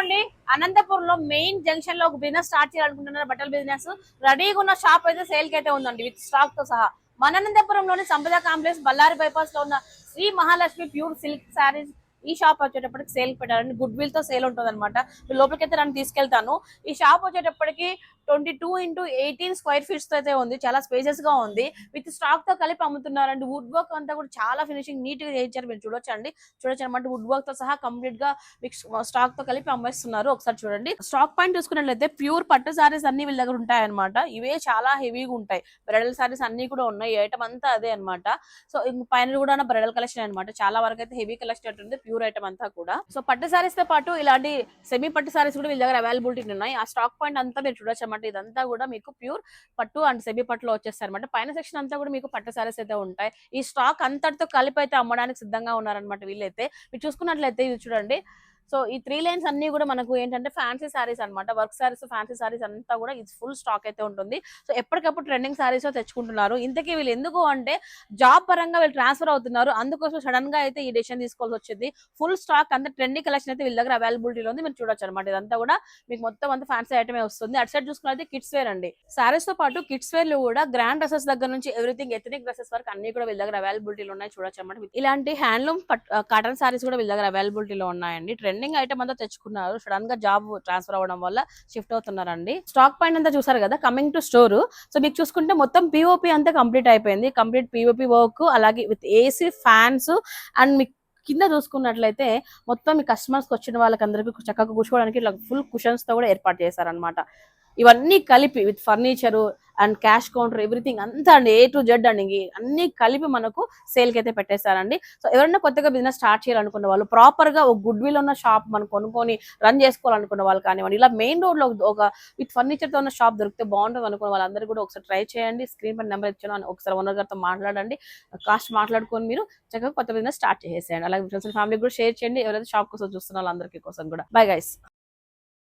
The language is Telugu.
చూడండి, అనంతపూర్ లో మెయిన్ జంక్షన్ లో ఒక బిజినెస్ స్టార్ట్ చేయాలనుకుంటున్నారు. బట్టల బిజినెస్ రెడీగా ఉన్న షాప్ అయితే సేల్ కి అయితే ఉందండి, విత్ స్టాక్ తో సహా. మన అనంతపురంలోని సంపద కాంప్లెక్స్ బళ్ళారి బైపాస్ లో ఉన్న శ్రీ మహాలక్ష్మి ప్యూర్ సిల్క్ శారీస్ ఈ షాప్ వచ్చేటప్పటికి సేల్ పెట్టారండి. గుడ్ విల్ తో సేల్ ఉంటుంది అనమాట. లోపలికి అయితే నన్ను తీసుకెళ్తాను. ఈ షాప్ వచ్చేటప్పటికి 22x18 స్క్వేర్ ఫీట్స్ తో అయితే ఉంది. చాలా స్పేసెస్ గా ఉంది. విత్ స్టాక్ తో కలిపి అమ్ముతున్నారండి. వుడ్ వర్క్ అంతా కూడా చాలా ఫినిషింగ్ నీట్ గా చేయించారు. మీరు చూడొచ్చండి, చూడొచ్చు అనమాట. వుడ్ వర్క్ తో సహా కంప్లీట్ గా స్టాక్ తో కలిపి అమ్మేస్తున్నారు. ఒకసారి చూడండి. స్టాక్ పాయింట్ చూసుకున్నట్లయితే ప్యూర్ పట్టు సారీస్ అన్ని వీళ్ళ దగ్గర ఉంటాయి అనమాట. ఇవే చాలా హెవీగా ఉంటాయి. బ్రైడల్ సారీస్ అన్ని కూడా ఉన్నాయి. ఐటమ్ అంతా అదే అనమాట. సో పైన కూడా బ్రైడల్ కలెక్షన్ అనమాట. చాలా వరకు అయితే హెవీ కలెక్షన్ ఉంటుంది, ప్యూర్ ఐటమ్ అంతా కూడా. సో పట్టు సారీస్ తో పాటు ఇలాంటి సెమీ పట్టు సారీస్ కూడా వీళ్ళ దగ్గర అవైలబిలిటీ ఉన్నాయి. ఆ స్టాక్ పాయింట్ అంతా మీరు చూడొచ్చు అనమాట. ఇదంతా కూడా మీకు ప్యూర్ పట్టు అండ్ సెమీ పట్టులో వచ్చేస్తారు అనమాట. పైన సెక్షన్ అంతా కూడా మీకు పట్టు సారీస్ అయితే ఉంటాయి. ఈ స్టాక్ అంతటితో కలిపి అయితే అమ్మడానికి సిద్ధంగా ఉన్నారనమాట వీళ్ళైతే. మీరు చూసుకున్నట్లయితే ఇది చూడండి. సో ఈ 3 లైన్స్ అన్ని కూడా మనకు ఏంటంటే ఫ్యాన్సీ సారీస్ అనమాట. వర్క్ సారీస్, ఫ్యాన్సీ సారీస్ అంతా కూడా ఇది ఫుల్ స్టాక్ అయితే ఉంటుంది. సో ఎప్పటికప్పుడు ట్రెండింగ్ సారీస్ తెచ్చుకుంటున్నారు. ఇంతకీ వీళ్ళు ఎందుకు అంటే జాబ్ పరంగా వీళ్ళు ట్రాన్స్ఫర్ అవుతున్నారు. అందుకోసం సడన్ గా అయితే ఈ డెసిషన్ తీసుకోవాల్సి వచ్చింది. ఫుల్ స్టాక్ అంతా ట్రెండింగ్ కలెక్షన్ అయితే వీళ్ళ దగ్గర అవైలబిలిటీలో ఉంది. మీరు చూడొచ్చు అనమాట. ఇదంతా కూడా మీకు మొత్తం అంతా ఫ్యాన్సీ ఐటమే వస్తుంది. అటు సైడ్ చూసుకున్నట్లయితే కిడ్స్ వేర్ అండి. సారీస్ తో పాటు కిడ్స్ వేర్ లో కూడా గ్రాండ్ డ్రెసెస్ దగ్గర నుంచి ఎవ్రీథింగ్ ఎథనిక్ డ్రెసెస్ వరకు అన్ని కూడా వీళ్ళ దగ్గర అవైలబిలిటీలో ఉన్నాయి. చూడొచ్చు అనమాట. ఇలాంటి హ్యాండ్లూమ్ కాటన్ సారీస్ కూడా వీళ్ళ దగ్గర అవైలబిలిటీలో ఉన్నాయండి. ట్రెండింగ్ ఐటమ్ అంతా తెచ్చుకున్నారు. సడన్ గా జాబ్ ట్రాన్స్ఫర్ అవ్వడం వల్ల షిఫ్ట్ అవుతున్నారండి. స్టాక్ పాయింట్ అంతా చూసారు కదా. Coming to store. సో మీకు చూసుకుంటే మొత్తం పిఓపి అంతా కంప్లీట్ అయిపోయింది. కంప్లీట్ పిఓపి వర్క్, అలాగే విత్ ఏసీ, ఫ్యాన్స్ అండ్ మీకు కింద చూసుకున్నట్లయితే మొత్తం మీ కస్టమర్స్ వచ్చిన వాళ్ళకి అందరికి చక్కగా కూర్చోవడానికి ఇట్లా ఫుల్ కుషన్స్ తో కూడా ఏర్పాటు చేశారనమాట. ఇవన్నీ కలిపి with furniture and cash counter everything అంతా అండి, A to Z అండి, అన్ని కలిపి మనకు సేల్ కి అయితే పెట్టేస్తారండి. సో ఎవరైనా కొత్తగా బిజినెస్ స్టార్ట్ చేయాలనుకున్న వాళ్ళు, ప్రాపర్ గా ఒక గుడ్ విల్ ఉన్న షాప్ మనం కొనుక్కొని రన్ చేసుకోవాలనుకున్న వాళ్ళు కానివ్వండి, ఇలా మెయిన్ రోడ్ లో ఒక విత్ ఫర్నిచర్ తో ఉన్న షాప్ దొరికితే బాగుంటుంది అనుకున్న వాళ్ళందరూ కూడా ఒకసారి ట్రై చేయండి. స్క్రీన్ పైన నెంబర్ ఇచ్చాను, ఒకసారి ఓనర్ గారితో మాట్లాడండి. కాస్ట్ మాట్లాడుకొని మీరు చక్కగా కొత్త బిజినెస్ స్టార్ట్ చేసేయండి. అలాగే ఫ్రెండ్స్ ఫ్యామిలీ కూడా షేర్ చేయండి. ఎవరైతే షాప్ కోసం చూస్తున్న వాళ్ళందరికీ కోసం కూడా. Bye guys.